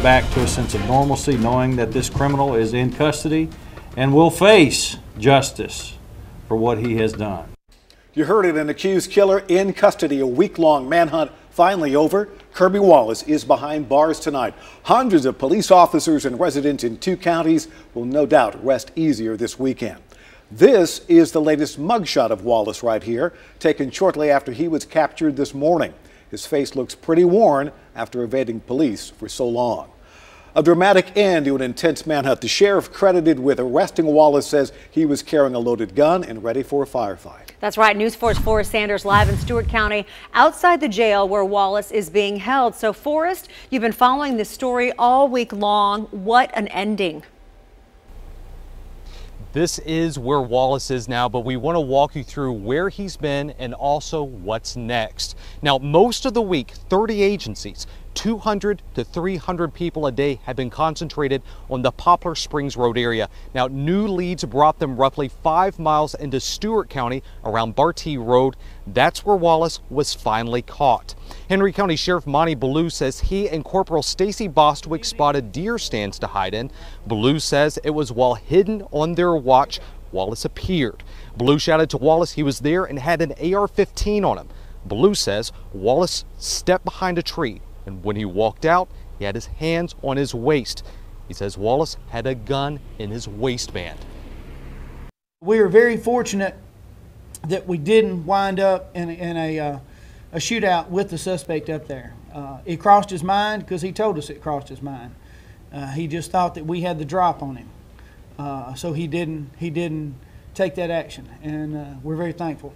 back to a sense of normalcy, knowing that this criminal is in custody and will face justice for what he has done. You heard it, an accused killer in custody. A week-long manhunt finally over. Kirby Wallace is behind bars tonight. Hundreds of police officers and residents in 2 counties will no doubt rest easier this weekend. This is the latest mugshot of Wallace right here, taken shortly after he was captured this morning. His face looks pretty worn after evading police for so long. A dramatic end to an intense manhunt. The sheriff credited with arresting Wallace says he was carrying a loaded gun and ready for a firefight. That's right. News 4's Forrest Sanders live in Stewart County outside the jail where Wallace is being held. So Forrest, you've been following this story all week long. What an ending. This is where Wallace is now, but we want to walk you through where he's been and also what's next. Now, most of the week, 30 agencies, 200 to 300 people a day have been concentrated on the Poplar Springs Road area. Now, new leads brought them roughly 5 miles into Stewart County around Bartee Road. That's where Wallace was finally caught. Henry County Sheriff Monty Ballou says he and Corporal Stacy Bostwick spotted deer stands to hide in. Ballou says it was while hidden on their watch Wallace appeared. Ballou shouted to Wallace he was there and had an AR-15 on him. Ballou says Wallace stepped behind a tree, and when he walked out, he had his hands on his waist. He says Wallace had a gun in his waistband. We were very fortunate that we didn't wind up in a shootout with the suspect up there. It crossed his mind because he told us it crossed his mind. He just thought that we had the drop on him. So he didn't take that action, and we're very thankful.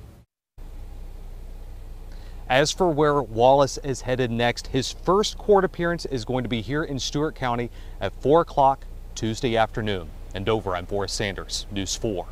As for where Wallace is headed next, his first court appearance is going to be here in Stewart County at 4 o'clock Tuesday afternoon. And over, I'm Forrest Sanders, News 4.